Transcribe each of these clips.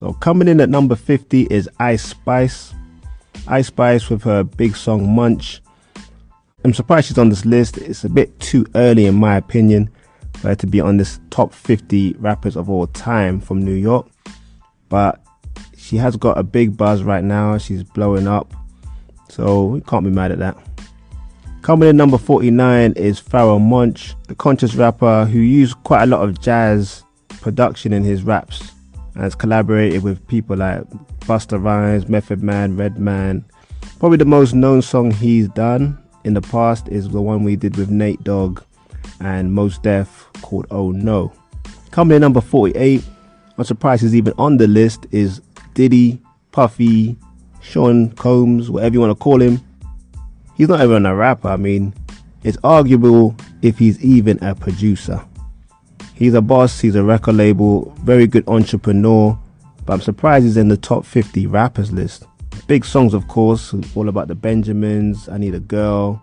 So coming in at number 50 is Ice Spice. Ice Spice with her big song Munch. I'm surprised she's on this list. It's a bit too early in my opinion for her to be on this top 50 rappers of all time from New York. But she has got a big buzz right now. She's blowing up. So we can't be mad at that. Coming in number 49 is Pharoahe Monch, the conscious rapper who used quite a lot of jazz production in his raps and has collaborated with people like Busta Rhymes, Method Man, Redman. Probably the most known song he's done in the past is the one we did with Nate Dogg and Mos Def called Oh No. Coming in number 48, I'm surprised he's even on the list, is Diddy, Puffy, Sean Combs, whatever you want to call him. He's not even a rapper. I mean, it's arguable if he's even a producer. He's a boss, he's a record label, very good entrepreneur, but I'm surprised he's in the top 50 rappers list. Big songs, of course, all about the Benjamins, I Need a Girl,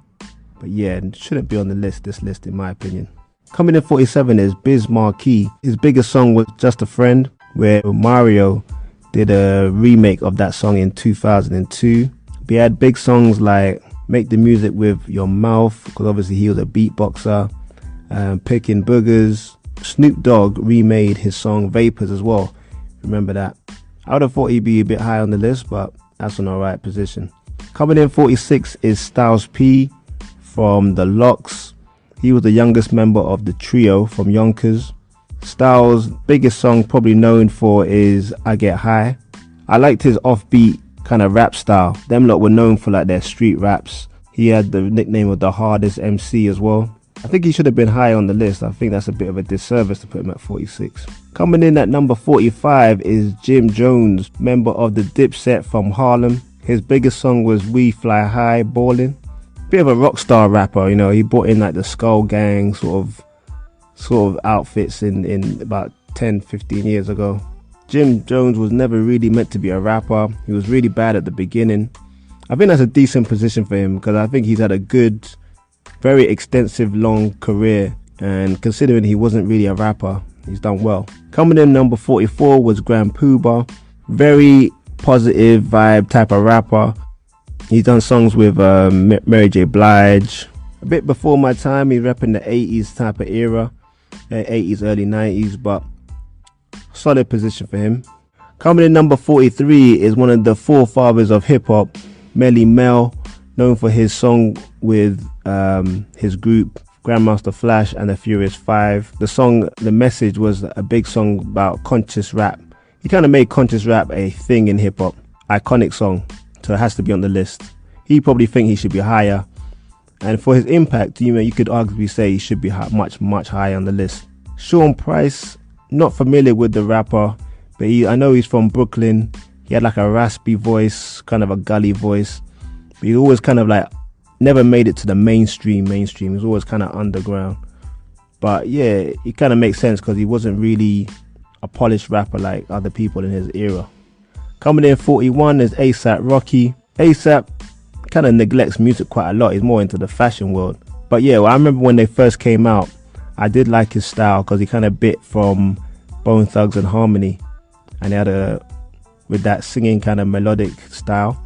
but yeah, it shouldn't be on the list, this list in my opinion. Coming in 47 is Biz Markie. His biggest song was Just a Friend, where Mario did a remake of that song in 2002. He had big songs like Make the Music with Your Mouth, because obviously he was a beatboxer, Picking Boogers. Snoop Dogg remade his song Vapors as well. Remember that. I would have thought he'd be a bit high on the list, but that's an alright position. Coming in 46 is Styles P from The Lox. He was the youngest member of the trio from Yonkers. Styles' biggest song probably known for is I Get High. I liked his offbeat kind of rap style. Them lot were known for like their street raps. He had the nickname of the hardest MC as well. I think he should have been high on the list. I think that's a bit of a disservice to put him at 46. Coming in at number 45 is Jim Jones, member of the Dipset from Harlem. His biggest song was We Fly High, Ballin'. Bit of a rock star rapper, you know. He brought in like the Skull Gang sort of outfits in about 10-15 years ago. Jim Jones was never really meant to be a rapper. He was really bad at the beginning. I think that's a decent position for him because I think he's had a good, very extensive, long career, and considering he wasn't really a rapper, he's done well. Coming in number 44 was Grand Puba, very positive vibe type of rapper. He's done songs with Mary J. Blige. A bit before my time, he's rapping the 80s type of era, 80s, early 90s, but solid position for him. Coming in number 43 is one of the forefathers of hip-hop, Melly Mel, known for his song with his group Grandmaster Flash and the Furious Five. The song, The Message, was a big song about conscious rap. He kind of made conscious rap a thing in hip hop. Iconic song, so it has to be on the list. He probably think he should be higher, and for his impact, you could arguably say he should be much higher on the list. Sean Price, not familiar with the rapper, but I know he's from Brooklyn. He had like a raspy voice, kind of a gully voice. But he always kind of like never made it to the mainstream. He was always kind of underground. But yeah, it kind of makes sense because he wasn't really a polished rapper like other people in his era. Coming in 41 is A$AP Rocky. A$AP kind of neglects music quite a lot. He's more into the fashion world. But yeah, I remember when they first came out, I did like his style because he kind of bit from Bone Thugs and Harmony. And he had with that singing kind of melodic style.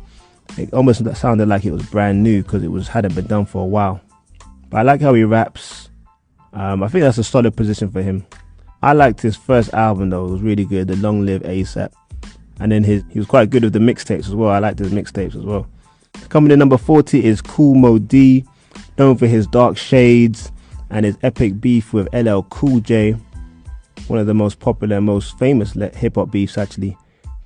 It almost sounded like it was brand new because it hadn't been done for a while. But I like how he raps. I think that's a solid position for him. I liked his first album though. It was really good, the Long Live A$AP. And then he was quite good with the mixtapes as well. I liked his mixtapes as well. Coming in number 40 is Kool Moe Dee, known for his dark shades and his epic beef with LL Cool J. One of the most popular and most famous hip-hop beefs actually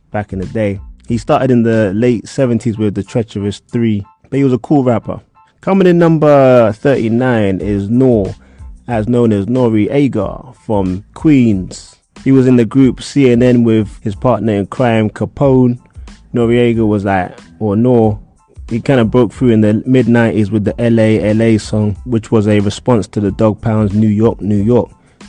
back in the day. He started in the late 70s with the Treacherous 3, but he was a cool rapper. Coming in number 39 is Nor, as known as Noreaga from Queens. He was in the group CNN with his partner in crime, Capone. Noreaga was Nor, he kind of broke through in the mid-90s with the LA song, which was a response to the Dog Pound's New York.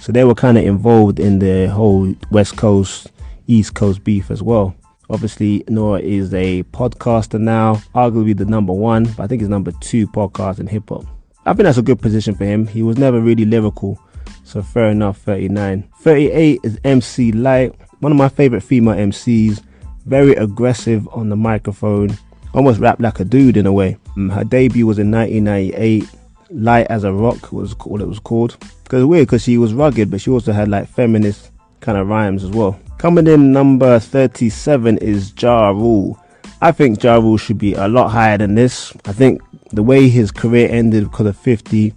So they were kind of involved in the whole West Coast, East Coast beef as well. Obviously, Noah is a podcaster now, arguably the number one, but I think he's number 2 podcast in hip hop. I think that's a good position for him. He was never really lyrical, so fair enough, 39. 38 is MC Lyte. one of my favorite female MCs, very aggressive on the microphone, almost rapped like a dude in a way. Her debut was in 1998. Light as a Rock was what it was called. Because it's weird because she was rugged, but she also had like feminist kind of rhymes as well. Coming in number 37 is Ja Rule. I think Ja Rule should be a lot higher than this. I think the way his career ended because of 50,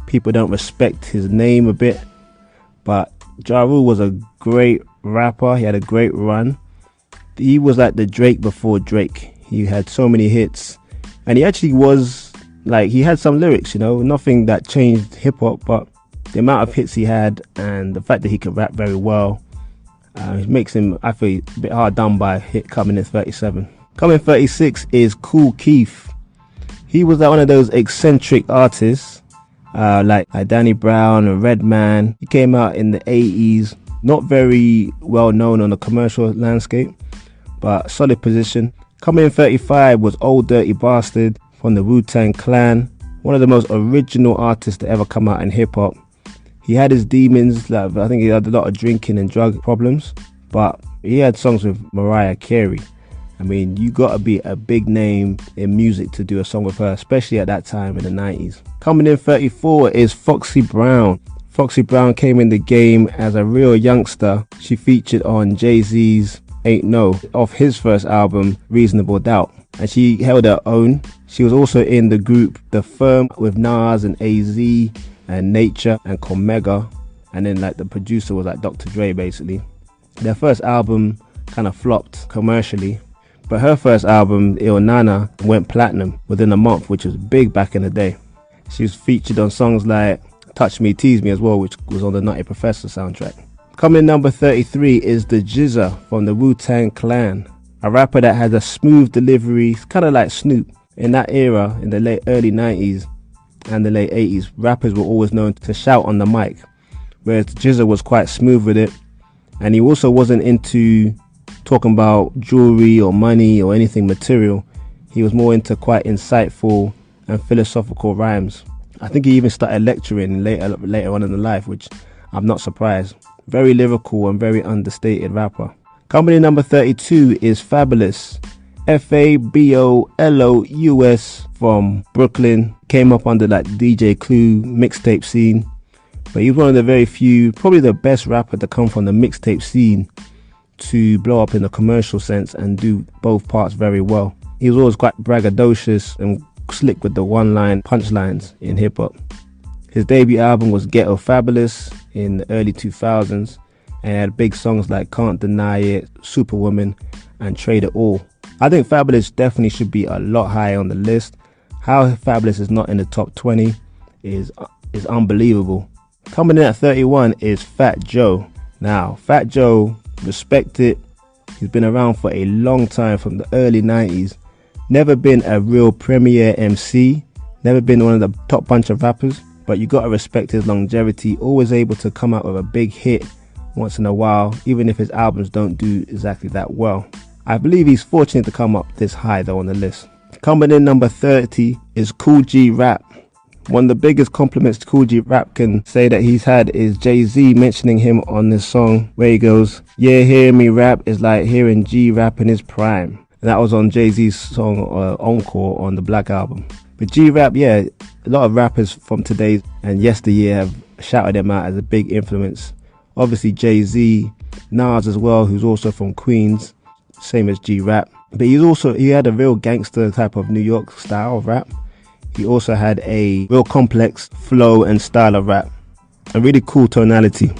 people don't respect his name a bit. But Ja Rule was a great rapper. He had a great run. He was like the Drake before Drake. He had so many hits, and he actually was like, he had some lyrics, you know, nothing that changed hip hop, but the amount of hits he had and the fact that he could rap very well, it makes him, I feel, a bit hard done by. Hit coming in 37. Coming 36 is Kool Keith. He was like one of those eccentric artists, like Danny Brown and Redman. He came out in the 80s, not very well known on the commercial landscape, but solid position. Coming in 35 was Old Dirty Bastard from the Wu-Tang Clan, one of the most original artists to ever come out in hip-hop. He had his demons, like, I think he had a lot of drinking and drug problems, but he had songs with Mariah Carey. I mean, you gotta be a big name in music to do a song with her, especially at that time in the 90s. Coming in 34 is Foxy Brown. Foxy Brown came in the game as a real youngster. She featured on Jay-Z's Ain't No off his first album, Reasonable Doubt, and she held her own. She was also in the group The Firm with Nas and AZ and Nature and Comega, and then like the producer was like Dr. Dre basically. Their first album kind of flopped commercially, but her first album, Il Nana, went platinum within a month, which was big back in the day. She was featured on songs like Touch Me, Tease Me as well, which was on the Nutty Professor soundtrack. Coming number 33 is the GZA from the Wu-Tang Clan, a rapper that had a smooth delivery, kind of like Snoop. In that era, in the early 90s and the late 80s, rappers were always known to shout on the mic, whereas GZA was quite smooth with it, and he also wasn't into talking about jewelry or money or anything material. He was more into quite insightful and philosophical rhymes. I think he even started lecturing later on in life, which I'm not surprised. Very lyrical and very understated rapper. Coming in number 32 is Fabulous. Fabolous from Brooklyn. Came up under like DJ Clue mixtape scene. But he was one of the very few, probably the best rapper to come from the mixtape scene to blow up in the commercial sense and do both parts very well. He was always quite braggadocious and slick with the one-line punchlines in hip-hop. His debut album was Ghetto Fabulous in the early 2000s and had big songs like Can't Deny It, Superwoman and Trade It All. I think Fabulous definitely should be a lot higher on the list. How Fabulous is not in the top 20 is unbelievable. Coming in at 31 is Fat Joe. Now, Fat Joe, respect it. He's been around for a long time, from the early 90s. Never been a real premier MC. Never been one of the top bunch of rappers. But you gotta respect his longevity. Always able to come out with a big hit once in a while, even if his albums don't do exactly that well. I believe he's fortunate to come up this high though on the list. Coming in number 30 is Kool G Rap. One of the biggest compliments Kool G Rap can say that he's had is Jay-Z mentioning him on this song where he goes, "Yeah, hearing me rap is like hearing G rap in his prime." And that was on Jay-Z's song Encore on the Black Album. But G Rap, yeah, a lot of rappers from today and yesteryear have shouted him out as a big influence. Obviously Jay-Z, Nas as well, who's also from Queens, same as G Rap. But he had a real gangster type of New York style of rap. He also had a real complex flow and style of rap, a really cool tonality.